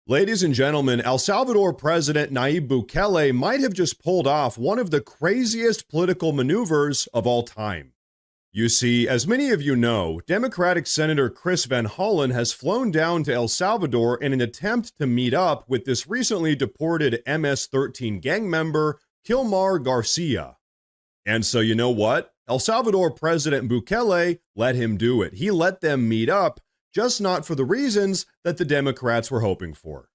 Ladies and gentlemen, El Salvador President Nayib Bukele might have just pulled off one of the craziest political maneuvers of all time. You see, as many of you know, Democratic Senator Chris Van Hollen has flown down to El Salvador in an attempt to meet up with this recently deported MS-13 gang member, Kilmar Garcia. And so you know what? El Salvador President Bukele let him do it. He let them meet up, just not for the reasons that the Democrats were hoping for.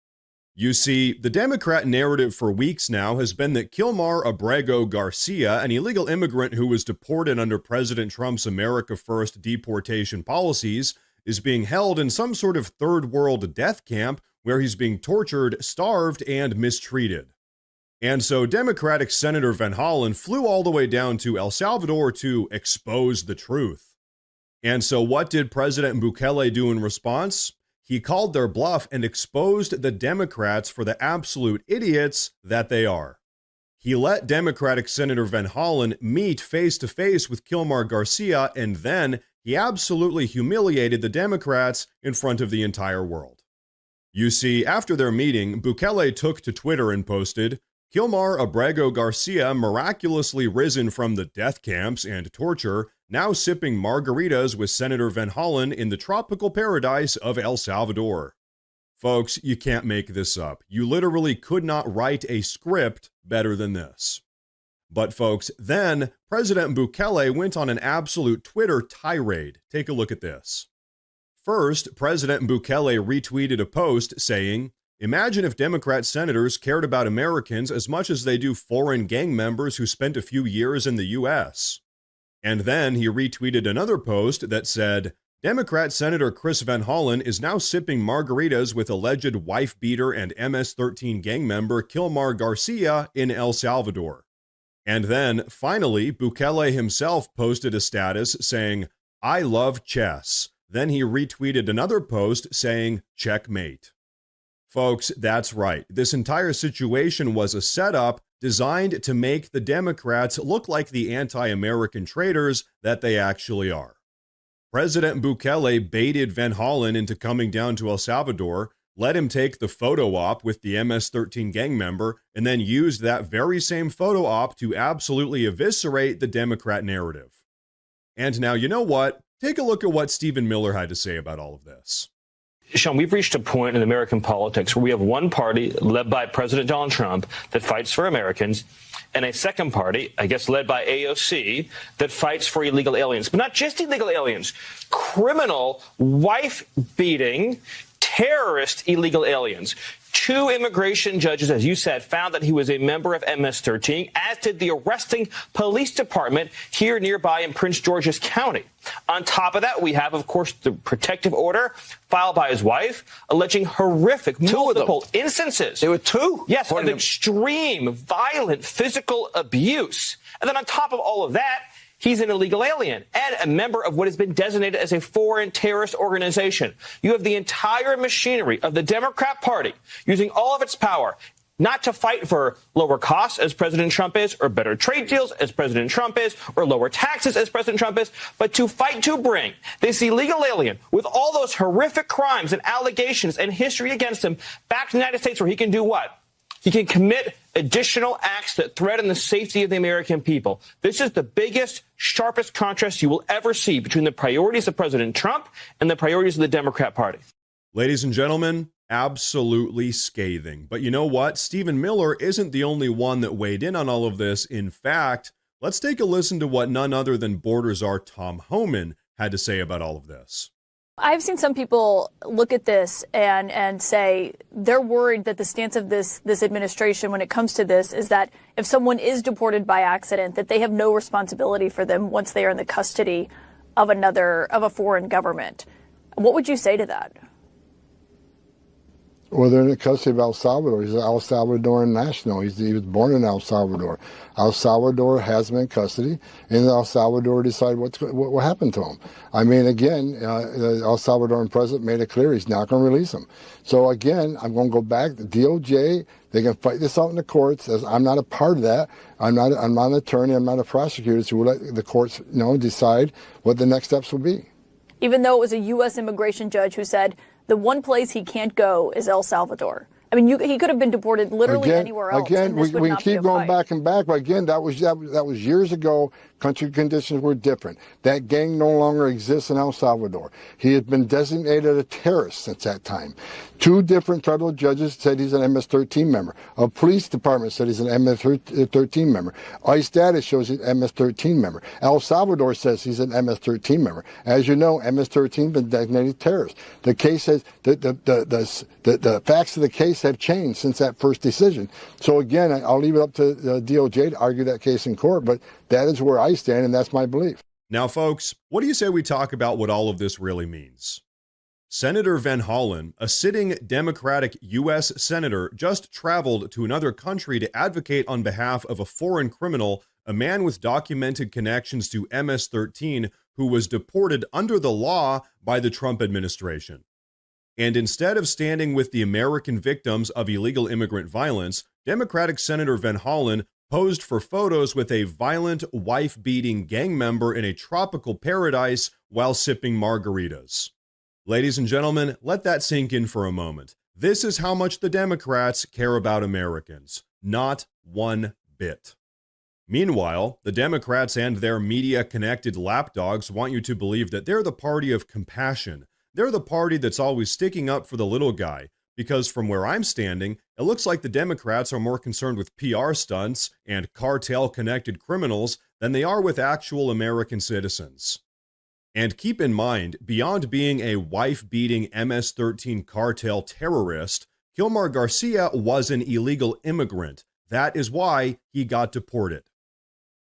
You see, the Democrat narrative for weeks now has been that Kilmar Abrego Garcia, an illegal immigrant who was deported under President Trump's America First deportation policies, is being held in some sort of third world death camp where he's being tortured, starved, and mistreated. And so Democratic Senator Van Hollen flew all the way down to El Salvador to expose the truth. And so what did President Bukele do in response? He called their bluff and exposed the Democrats for the absolute idiots that they are. He let Democratic Senator Van Hollen meet face-to-face with Kilmar Garcia, and then he absolutely humiliated the Democrats in front of the entire world. You see, after their meeting, Bukele took to Twitter and posted, "Kilmar Abrego Garcia miraculously risen from the death camps and torture, now sipping margaritas with Senator Van Hollen in the tropical paradise of El Salvador." Folks, you can't make this up. You literally could not write a script better than this. But folks, then President Bukele went on an absolute Twitter tirade. Take a look at this. First, President Bukele retweeted a post saying, "Imagine if Democrat senators cared about Americans as much as they do foreign gang members who spent a few years in the U.S." And then he retweeted another post that said, "Democrat Senator Chris Van Hollen is now sipping margaritas with alleged wife-beater and MS-13 gang member Kilmar Garcia in El Salvador." And then, finally, Bukele himself posted a status saying, "I love chess." Then he retweeted another post saying, "Checkmate." Folks, that's right. This entire situation was a setup designed to make the Democrats look like the anti-American traitors that they actually are. President Bukele baited Van Hollen into coming down to El Salvador, let him take the photo op with the MS-13 gang member, and then used that very same photo op to absolutely eviscerate the Democrat narrative. And now, you know what? Take a look at what Stephen Miller had to say about all of this. Sean, we've reached a point in American politics where we have one party led by President Donald Trump that fights for Americans, and a second party, I guess led by AOC, that fights for illegal aliens. But not just illegal aliens, criminal, wife-beating, terrorist illegal aliens. Two immigration judges, as you said, found that he was a member of MS-13, as did the arresting police department here nearby in Prince George's County. On top of that, we have, of course, the protective order filed by his wife, alleging horrific, multiple instances. There were two? Yes, of extreme, violent physical abuse. And then on top of all of that, he's an illegal alien and a member of what has been designated as a foreign terrorist organization. You have the entire machinery of the Democrat Party using all of its power not to fight for lower costs, as President Trump is, or better trade deals, as President Trump is, or lower taxes, as President Trump is, but to fight to bring this illegal alien with all those horrific crimes and allegations and history against him back to the United States, where he can do what? He can commit additional acts that threaten the safety of the American people. This is the biggest, sharpest contrast you will ever see between the priorities of President Trump and the priorities of the Democrat Party. Ladies and gentlemen, absolutely scathing. But you know what? Stephen Miller isn't the only one that weighed in on all of this. In fact, let's take a listen to what none other than Border Czar Tom Homan had to say about all of this. I've seen some people look at this and say they're worried that the stance of this administration when it comes to this is that if someone is deported by accident, that they have no responsibility for them once they are in the custody of a foreign government. What would you say to that? Well, they're in the custody of El Salvador. He's an El Salvadoran national. He was born in El Salvador. El Salvador has him in custody, and El Salvador decide what happened to him. I mean, again, the El Salvadoran president made it clear he's not going to release him. So again, I'm going to go back. The DOJ, they can fight this out in the courts. As I'm not a part of that. I'm not an attorney. I'm not a prosecutor. So we'll let the courts, decide what the next steps will be. Even though it was a U.S. immigration judge who said The one place he can't go is El Salvador. I mean, he could have been deported literally anywhere else. Again, we keep going back and back, but again, that was years ago. Country conditions were different. That gang no longer exists in El Salvador. He has been designated a terrorist since that time. 2 different federal judges said he's an MS-13 member. A police department said he's an MS-13 member. ICE data shows he's an MS-13 member. El Salvador says he's an MS-13 member. As you know, MS-13 has been designated terrorist. The case has the facts of the case have changed since that first decision. So again, I'll leave it up to the DOJ to argue that case in court, but that is where I stand, and that's my belief. Now, folks, what do you say we talk about what all of this really means? Senator Van Hollen, a sitting Democratic U.S. senator, just traveled to another country to advocate on behalf of a foreign criminal, a man with documented connections to MS-13, who was deported under the law by the Trump administration. And instead of standing with the American victims of illegal immigrant violence, Democratic Senator Van Hollen posed for photos with a violent, wife-beating gang member in a tropical paradise while sipping margaritas. Ladies and gentlemen, let that sink in for a moment. This is how much the Democrats care about Americans. Not one bit. Meanwhile, the Democrats and their media-connected lapdogs want you to believe that they're the party of compassion. They're the party that's always sticking up for the little guy. Because from where I'm standing, it looks like the Democrats are more concerned with PR stunts and cartel-connected criminals than they are with actual American citizens. And keep in mind, beyond being a wife-beating MS-13 cartel terrorist, Gilmar Garcia was an illegal immigrant. That is why he got deported.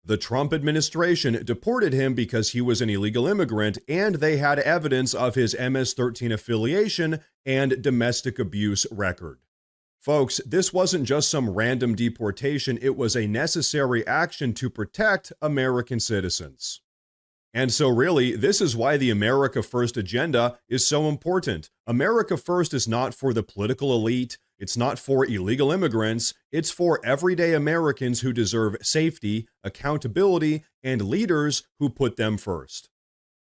The Trump administration deported him because he was an illegal immigrant, and they had evidence of his MS-13 affiliation and domestic abuse record. Folks, this wasn't just some random deportation, it was a necessary action to protect American citizens. And so really, this is why the America First agenda is so important. America First is not for the political elite, it's not for illegal immigrants, it's for everyday Americans who deserve safety, accountability, and leaders who put them first.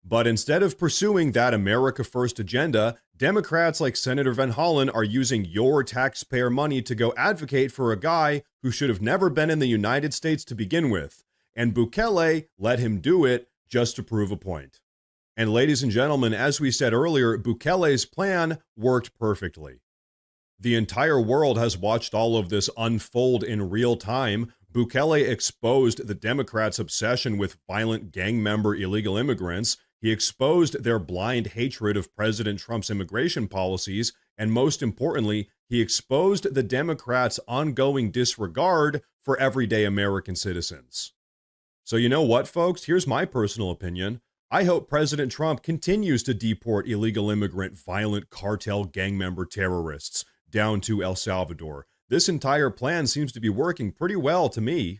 But instead of pursuing that America First agenda, Democrats like Senator Van Hollen are using your taxpayer money to go advocate for a guy who should have never been in the United States to begin with. And Bukele let him do it just to prove a point. And ladies and gentlemen, as we said earlier, Bukele's plan worked perfectly. The entire world has watched all of this unfold in real time. Bukele exposed the Democrats' obsession with violent gang member illegal immigrants. He exposed their blind hatred of President Trump's immigration policies. And most importantly, he exposed the Democrats' ongoing disregard for everyday American citizens. So you know what, folks? Here's my personal opinion. I hope President Trump continues to deport illegal immigrant, violent cartel gang member terrorists down to El Salvador. This entire plan seems to be working pretty well to me.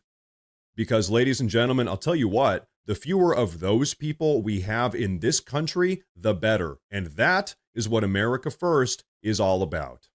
Because, ladies and gentlemen, I'll tell you what, the fewer of those people we have in this country, the better. And that is what America First is all about.